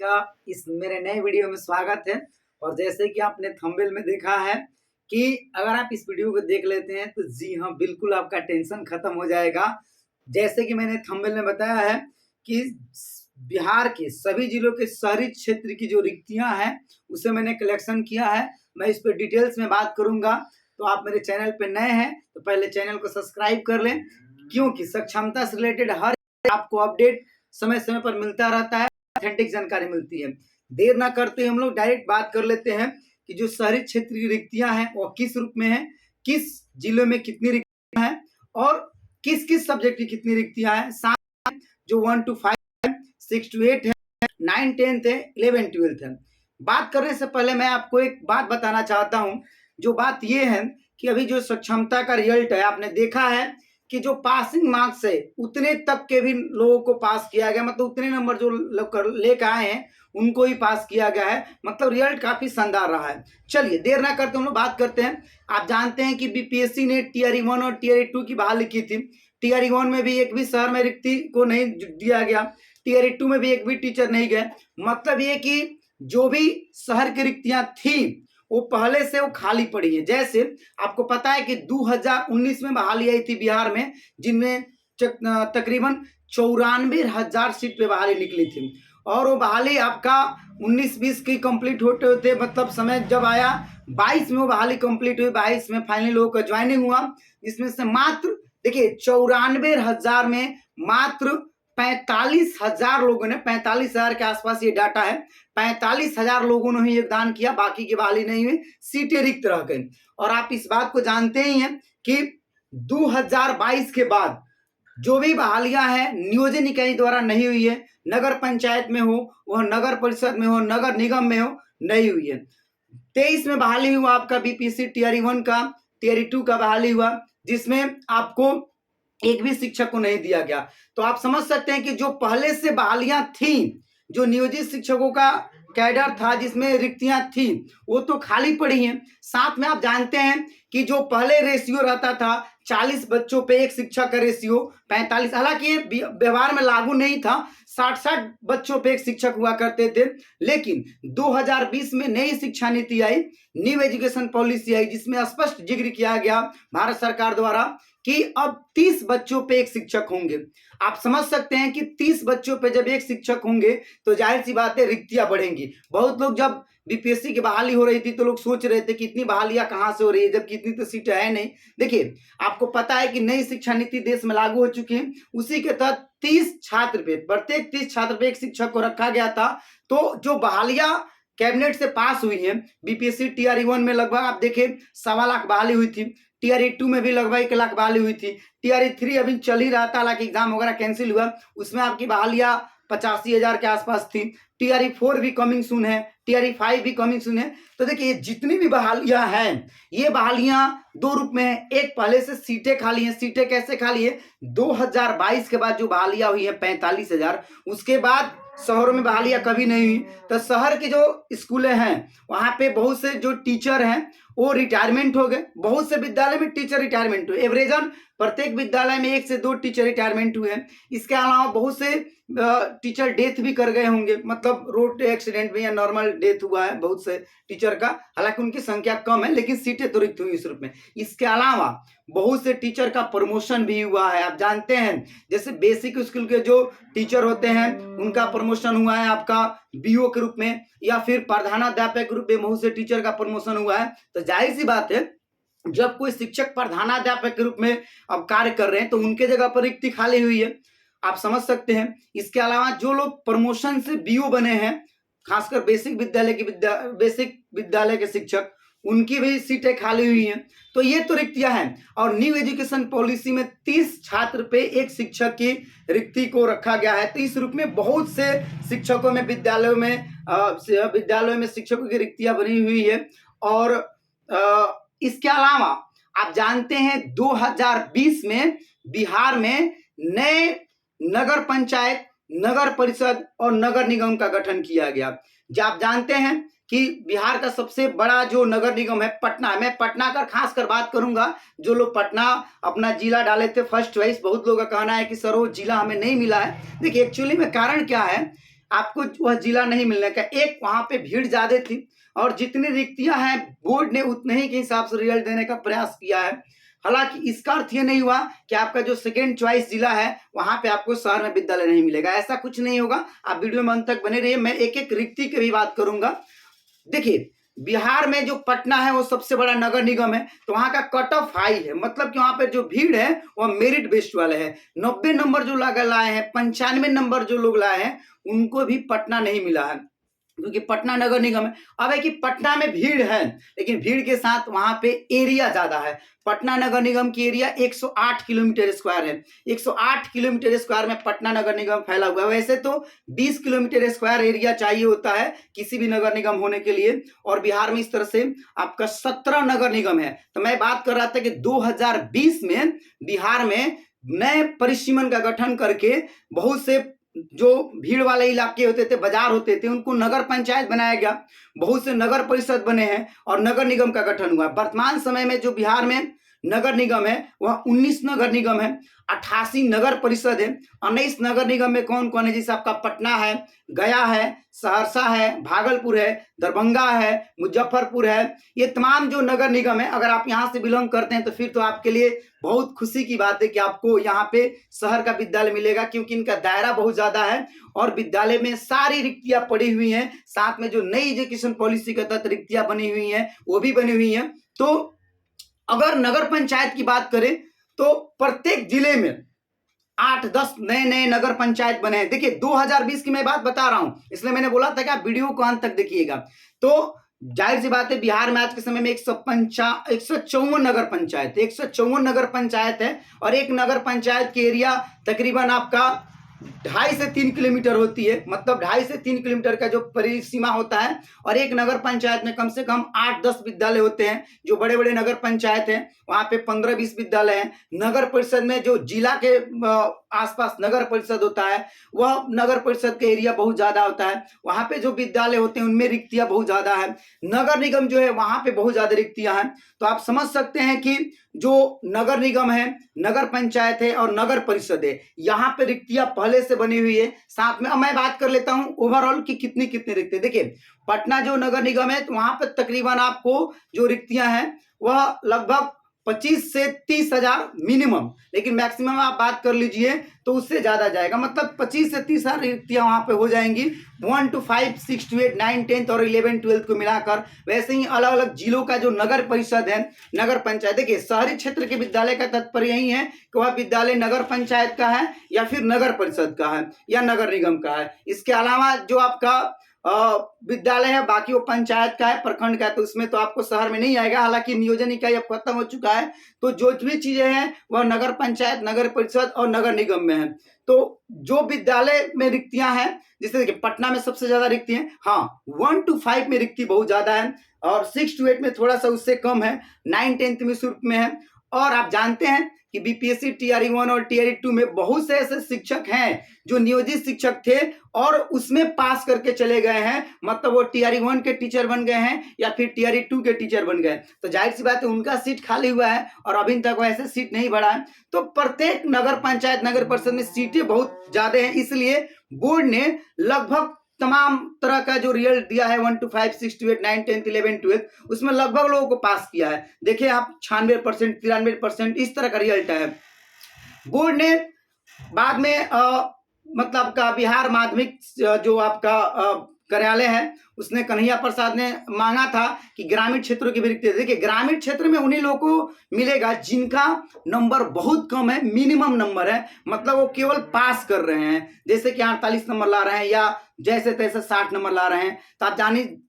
का इस मेरे नए वीडियो में स्वागत है। और जैसे कि आपने थंबनेल में देखा है कि अगर आप इस वीडियो को देख लेते हैं तो जी हाँ, बिल्कुल आपका टेंशन खत्म हो जाएगा। जैसे कि मैंने थंबनेल में बताया है कि बिहार के सभी जिलों के शहरी क्षेत्र की जो रिक्तियां हैं उसे मैंने कलेक्शन किया है। मैं इस पर डिटेल्स में बात करूंगा। तो आप मेरे चैनल पे नए हैं तो पहले चैनल को सब्सक्राइब कर लें, क्योंकि सक्षमता से रिलेटेड हर आपको अपडेट समय समय पर मिलता रहता है, ऑथेंटिक जानकारी मिलती है। देर ना करते हुए हम लोग डायरेक्ट बात कर लेते हैं कि जो शहरी क्षेत्र की रिक्तियां हैं वो किस रूप में है, किस जिलों में कितनी रिक्तियां हैं और किस किस सब्जेक्ट की कितनी रिक्तियां हैं। साथ जो 1 to 5 है, 6 to 8 है, 9 10th है, 11 12th है। बात करने से पहले मैं आपको एक बात बताना चाहता हूं। जो बात यह है कि अभी जो सक्षमता का रिजल्ट है, आपने देखा है कि जो पासिंग मार्क्स है उतने तक के भी लोगों को पास किया गया, मतलब उतने नंबर जो लोग लेकर आए हैं उनको ही पास किया गया है। मतलब रिजल्ट काफी शानदार रहा है। चलिए देर ना करते हम लोग बात करते हैं। आप जानते हैं कि बीपीएससी ने टीआरई 1 और टीआरई 2 की बहाली की थी। टीआरई 1 में भी एक भी शहर में रिक्ति को नहीं दिया गया, टीआरई 2 में भी एक भी टीचर नहीं गए। मतलब ये कि जो भी शहर की रिक्तियां थी वो पहले से वो खाली पड़ी है। जैसे आपको पता है कि 2019 में बहाली आई थी बिहार में, जिनमें तकरीबन 94,000 सीट पे बहाली निकली थी। और वो बहाली आपका 19-20 की कंप्लीट होते होते, मतलब समय जब आया 22 में वो बहाली कंप्लीट हुई। 22 में फाइनली लोगों का ज्वाइनिंग हुआ, जिसमें से मात्र देखिए 94,000 में मात्र 45,000 लोगों ने, 45,000 के आसपास ये डाटा है, 45,000 लोगों ने ही योगदान किया, बाकी की बहाली नहीं हुई, सीटें रिक्त रह गई। और आप इस बात को जानते ही हैं कि 2022 के बाद जो भी बहालियां हैं नियोजन इकाई द्वारा नहीं हुई है, नगर पंचायत में हो, वह नगर परिषद में हो, नगर निगम में हो, नहीं हुई है। 23 में बहाली हुआ आपका बीपीएससी टीआरई 1 का, टीआरई 2 का बहाली हुआ, जिसमें आपको एक भी शिक्षक को नहीं दिया गया। तो आप समझ सकते हैं कि जो पहले से बहालियां थी, जो नियोजित शिक्षकों का कैडर था जिसमें रिक्तियां थी, वो तो खाली पड़ी हैं। साथ में आप जानते हैं कि जो पहले रेशियो रहता था 40 बच्चों पे एक शिक्षक का रेशियो 45, हालांकि ये व्यवहार में लागू नहीं था, 60-60 बच्चों पे एक शिक्षक हुआ करते थे। लेकिन 2020 में नई शिक्षा नीति आई, न्यू एजुकेशन पॉलिसी आई, जिसमें स्पष्ट जिक्र किया गया भारत सरकार द्वारा कि अब 30 बच्चों पे एक शिक्षक होंगे। आप समझ सकते हैं कि 30 बच्चों पे जब एक शिक्षक होंगे तो जाहिर सी बात है रिक्तियां बढ़ेंगी। बहुत लोग जब बीपीएससी की बहाली हो रही थी तो लोग सोच रहे थे कि इतनी बहालियां कहां से हो रही है, जबकि इतनी तो सीटें है नहीं। देखिए आपको पता है कि नई शिक्षा नीति देश में लागू हो चुकी है, उसी के तहत 30 छात्र पे, प्रत्येक 30 छात्र पे एक शिक्षक को रखा गया था। तो जो बहालियां कैबिनेट से पास हुई है, बीपीएससी टीआरई 1 में लगभग आप देखें 1.25 लाख बहाली हुई थी, टीआरई 2 में भी लगभग 1 लाख बहाली हुई थी, टीआरई 3 अभी चल ही रहा था, हालांकि एग्जाम वगैरह कैंसिल हुआ, उसमें आपकी बहालियां 85,000 के आसपास थी। टीआरई 4 भी कमिंग सून है, टीआरई 5 भी कमिंग सून है। तो देखिए जितनी भी बहालियां हैं, ये बहालियां दो रूप में है। एक पहले से सीटें खाली हैं। सीटें कैसे खाली है? 2022 के बाद जो बहालियां हुई है 45,000, उसके बाद शहरों में बहालियां कभी नहीं हुई। तो शहर की जो स्कूलें हैं वहां पे बहुत से जो टीचर हैं वो रिटायरमेंट हो गए। बहुत से विद्यालय में टीचर रिटायरमेंट हुए, एवरेजन प्रत्येक विद्यालय में 1 से 2 टीचर रिटायरमेंट हुए हैं। इसके अलावा बहुत से टीचर डेथ भी कर गए होंगे, मतलब रोड एक्सीडेंट में या नॉर्मल डेथ हुआ है बहुत से टीचर का, हालांकि उनकी संख्या कम है लेकिन सीटें तो रिक्त हुई इस रूप में। इसके अलावा बहुत से टीचर का प्रमोशन भी हुआ है। आप जानते हैं जैसे बेसिक स्कूल के जो टीचर होते हैं उनका प्रमोशन हुआ है आपका बीओ के रूप में, या फिर प्रधानाध्यापक के रूप में बहुत से टीचर का प्रमोशन हुआ है। तो जाहिर सी बात है जब कोई शिक्षक प्रधानाध्यापक के रूप में अब कार्य कर रहे हैं तो उनके जगह पर रिक्ति खाली हुई है, आप समझ सकते हैं। इसके अलावा जो लोग प्रमोशन से बीओ बने हैं, खासकर बेसिक विद्यालय के शिक्षक, उनकी भी सीटें खाली हुई हैं। तो ये तो रिक्तियां हैं। और न्यू एजुकेशन पॉलिसी में 30 छात्र पे एक शिक्षक की रिक्ति को रखा गया है। तो इस रूप में बहुत से शिक्षकों में विद्यालयों में शिक्षकों की रिक्तियां बनी हुई है। और इसके अलावा आप जानते हैं 2020 में बिहार में नए नगर पंचायत, नगर परिषद और नगर निगम का गठन किया गया। जो आप जानते हैं कि बिहार का सबसे बड़ा जो नगर निगम है पटना है। मैं पटना का खासकर बात करूंगा। जो लोग पटना अपना जिला डाले थे फर्स्ट चॉइस, बहुत लोगों का कहना है कि सर वो जिला हमें नहीं मिला है। देखिए एक्चुअली में कारण क्या है, आपको वह जिला नहीं मिलने का। एक वहां पे भीड़ ज्यादा थी और जितनी रिक्तियां हैं बोर्ड ने उतने ही के हिसाब से रिजल्ट देने का प्रयास किया है। हालांकि इसका अर्थ ये नहीं हुआ कि आपका जो सेकेंड चॉइस जिला है वहां पे आपको शहर में विद्यालय नहीं मिलेगा, ऐसा कुछ नहीं होगा। आप वीडियो में अंत तक बने रहिए, मैं एक एक रिक्ति की भी बात करूंगा। देखिए, बिहार में जो पटना है वो सबसे बड़ा नगर निगम है, तो वहां का कट ऑफ हाई है, मतलब कि वहां पे जो भीड़ है वह मेरिट बेस्ड वाले है। 90 नंबर जो लाए हैं, 95 नंबर जो लोग लाए हैं, उनको भी पटना नहीं मिला है, क्योंकि पटना नगर निगम है। अब है कि पटना में भीड़ है, लेकिन भीड़ के साथ वहां पे एरिया ज्यादा है। पटना नगर निगम की एरिया 108 किलोमीटर स्क्वायर है। 108 किलोमीटर स्क्वायर में पटना नगर निगम फैला हुआ है। वैसे तो 20 किलोमीटर स्क्वायर एरिया चाहिए होता है किसी भी नगर निगम होने के लिए, और बिहार में इस तरह से आपका 17 नगर निगम है। तो मैं बात कर रहा था कि 2020 में बिहार में नए परिसीमन का गठन करके बहुत से जो भीड़ वाले इलाके होते थे, बाजार होते थे, उनको नगर पंचायत बनाया गया, बहुत से नगर परिषद बने हैं और नगर निगम का गठन हुआ। वर्तमान समय में जो बिहार में नगर निगम है वह 19 नगर निगम है, 88 नगर परिषद है। 19 नगर निगम में कौन कौन है? जैसे आपका पटना है, गया है, सहरसा है, भागलपुर है, दरभंगा है, मुजफ्फरपुर है। ये तमाम जो नगर निगम है, अगर आप यहाँ से बिलोंग करते हैं तो फिर तो आपके लिए बहुत खुशी की बात है कि आपको यहाँ पे शहर का विद्यालय मिलेगा, क्योंकि इनका दायरा बहुत ज्यादा है और विद्यालय में सारी रिक्तियां पड़ी हुई हैं। साथ में जो नई एजुकेशन पॉलिसी के तहत रिक्तियां बनी हुई हैं वो भी बनी हुई हैं। तो अगर नगर पंचायत की बात करें तो प्रत्येक जिले में 8-10 नए नए नगर पंचायत बने हैं। देखिए 2020 की मैं बात बता रहा हूं, इसलिए मैंने बोला था कि आप वीडियो को अंत तक देखिएगा। तो जाहिर सी बात है, बिहार में आज के समय में 154 नगर पंचायत, 154 नगर पंचायत है, और एक नगर पंचायत की एरिया तकरीबन आपका 2.5 से 3 किलोमीटर होती है, मतलब 2.5 से 3 किलोमीटर का जो परिसीमा होता है। और एक नगर पंचायत में कम से कम 8-10 विद्यालय होते हैं। जो बड़े बड़े नगर पंचायत हैं वहां पे 15-20 विद्यालय हैं। नगर परिषद में जो जिला के आसपास नगर परिषद होता है, वह नगर परिषद का एरिया बहुत ज्यादा होता है। वहां पे जो विद्यालय होते हैं उनमें रिक्तियां बहुत ज्यादा है। नगर निगम जो है वहां पे बहुत ज्यादा रिक्तियां हैं। तो आप समझ सकते हैं कि जो नगर निगम है, नगर पंचायत है और नगर परिषद है, यहाँ पे रिक्तियां पहले से बनी हुई है। साथ में अब मैं बात कर लेता हूं ओवरऑल की कितनी कितनी रिक्ति। देखिए पटना जो नगर निगम है तो वहां पे तकरीबन आपको जो रिक्तियां हैं वह लगभग 25 से 30 हजार मिनिमम, लेकिन मैक्सिमम आप बात कर लीजिए तो उससे ज्यादा जाएगा, मतलब 25 से 30 हजार रिक्तियां वहां पे हो जाएंगी। 1 to 5, 6 to 8, 9, 10 और 11, 12 को मिलाकर। वैसे ही अलग अलग जिलों का जो नगर परिषद है, नगर पंचायत, देखिए शहरी क्षेत्र के विद्यालय का तात्पर्य यही है कि वह विद्यालय नगर पंचायत का है या फिर नगर परिषद का है या नगर निगम का है। इसके अलावा जो आपका विद्यालय है बाकी वो पंचायत का है, प्रखंड का है, तो उसमें तो आपको शहर में नहीं आएगा। हालांकि नियोजन इकाई अब खत्म हो चुका है, तो जो भी चीजें हैं वह नगर पंचायत, नगर परिषद और नगर निगम में है। तो जो विद्यालय में रिक्तियां हैं, जैसे देखिए पटना में सबसे ज्यादा रिक्ति है, हाँ 1 to 5 में रिक्ति बहुत ज्यादा है और 6 to 8 में थोड़ा सा उससे कम है, 9-10 में शुल्क में है। और आप जानते हैं कि बीपीएससी टीआरई 1 और टीआरई 2 में बहुत से ऐसे शिक्षक हैं जो नियोजित शिक्षक थे और उसमें पास करके चले गए हैं, मतलब वो टीआरई 1 के टीचर बन गए हैं या फिर टीआरई 2 के टीचर बन गए। तो जाहिर सी बात है उनका सीट खाली हुआ है और अभी तक वैसे सीट नहीं बढ़ा है। तो प्रत्येक नगर पंचायत, नगर परिषद में सीटें बहुत ज्यादा हैं, इसलिए बोर्ड ने लगभग तमाम तरह का जो रिजल्ट दिया है 1 to 5, 6 to 8, 9, 10, 11, 12, उसमें लगभग लोगों को पास किया है। देखिए आप 96%, 93% इस तरह का रिजल्ट है। बोर्ड ने बाद में मतलब का बिहार माध्यमिक जो आपका कार्यालय है उसने कन्हैया प्रसाद ने मांगा था कि ग्रामीण क्षेत्रों की रिक्ति, देखिए ग्रामीण क्षेत्र में उन्हीं लोगों को मिलेगा जिनका नंबर बहुत कम है, मिनिमम नंबर है, मतलब वो केवल पास कर रहे हैं, जैसे कि 48 नंबर ला रहे हैं या जैसे तैसे 60 नंबर ला रहे हैं। तो आप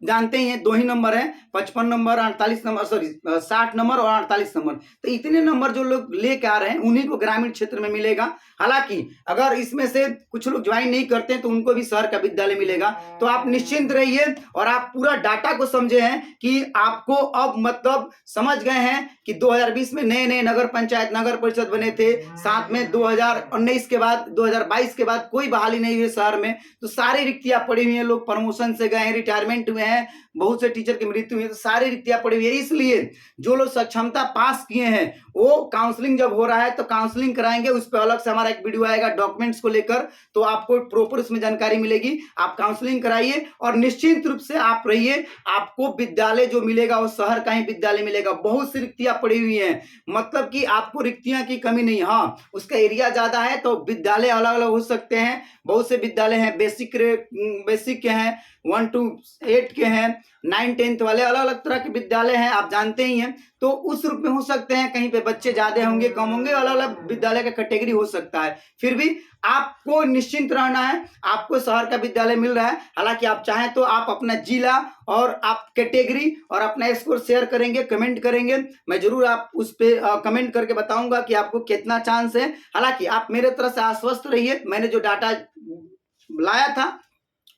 जानते ही हैं 2 ही नंबर है, 55 नंबर, 48 नंबर, सॉरी 60 नंबर और 48 नंबर। तो इतने नंबर जो लोग लेके आ रहे हैं उन्हीं को ग्रामीण क्षेत्र में मिलेगा। हालांकि अगर इसमें से कुछ लोग ज्वाइन नहीं करते हैं तो उनको भी शहर का विद्यालय मिलेगा। तो आप निश्चिंत रहिए और आप पूरा डाटा को समझे हैं कि आपको अब मतलब समझ गए हैं कि 2020 में नए नए नगर पंचायत, नगर परिषद बने थे। साथ में 2019 के बाद, 2022 के बाद कोई बहाली नहीं हुई शहर में, तो सारी रिक्तियां पड़ी हुई हैं, लोग प्रमोशन से गए हैं, रिटायरमेंट हुए हैं, हैं, बहुत से टीचर की मृत्यु हुई है, तो सारी रिक्तियां पड़ी हुई है। इसलिए जो लोग सक्षमता पास किए हैं वो काउंसलिंग जब हो रहा है तो काउंसलिंग कराएंगे, उस पर अलग से हमारा एक वीडियो आएगा डॉक्यूमेंट्स को लेकर, तो आपको प्रॉपर उसमें जानकारी मिलेगी। आप काउंसलिंग कराइए और निश्चित रूप से आप रहिए, आपको विद्यालय जो मिलेगा वो शहर का ही विद्यालय मिलेगा। बहुत सी रिक्तियां पड़ी हुई हैं, मतलब कि आपको रिक्तियां की कमी नहीं। हाँ, उसका एरिया ज्यादा है तो विद्यालय अलग अलग हो सकते हैं। बहुत से विद्यालय हैं, बेसिक के हैं, 1 to 8 के हैं, 9 10th वाले, अलग अलग तरह के विद्यालय हैं, आप जानते ही हैं। तो उस रूप में हो सकते हैं, कहीं पे बच्चे ज्यादा होंगे कम होंगे, अलग अलग विद्यालय का कैटेगरी हो सकता है। फिर भी आपको निश्चिंत रहना है, आपको शहर का विद्यालय मिल रहा है। हालांकि आप चाहें तो आप अपना जिला और आप कैटेगरी और अपना स्कोर शेयर करेंगे, कमेंट करेंगे, मैं जरूर आप उस पर कमेंट करके बताऊंगा कि आपको कितना चांस है। हालांकि आप मेरे तरफ से आश्वस्त रहिए, मैंने जो डाटा लाया था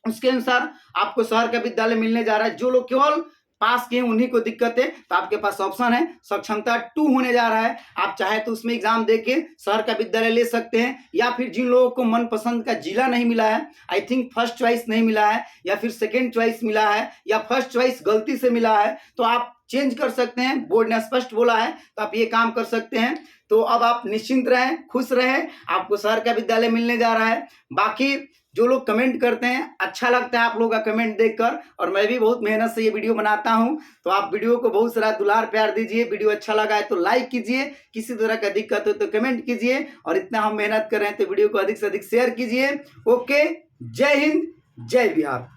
उसके अनुसार आपको शहर का विद्यालय मिलने जा रहा है। जो लोग केवल पास किए उन्हीं को दिक्कत है, तो आपके पास ऑप्शन है, सक्षमता 2 होने जा रहा है। आप चाहे तो उसमें एग्जाम देके शहर का विद्यालय ले सकते हैं, या फिर जिन लोगों को मनपसंद का जिला नहीं मिला है, आई थिंक फर्स्ट चॉइस नहीं मिला है, या फिर सेकेंड चॉइस मिला है, या फर्स्ट चॉइस गलती से मिला है, तो आप चेंज कर सकते हैं। बोर्ड ने स्पष्ट बोला है, तो आप ये काम कर सकते हैं। तो अब आप निश्चिंत रहें, खुश रहें, आपको शहर का विद्यालय मिलने जा रहा है। बाकी जो लोग कमेंट करते हैं, अच्छा लगता है आप लोगों का कमेंट देखकर, और मैं भी बहुत मेहनत से ये वीडियो बनाता हूं, तो आप वीडियो को बहुत सारा दुलार प्यार दीजिए। वीडियो अच्छा लगा है तो लाइक कीजिए, किसी तरह का दिक्कत हो तो कमेंट कीजिए, और इतना हम मेहनत कर रहे हैं तो वीडियो को अधिक से अधिक शेयर कीजिए। ओके, जय हिंद, जय बिहार।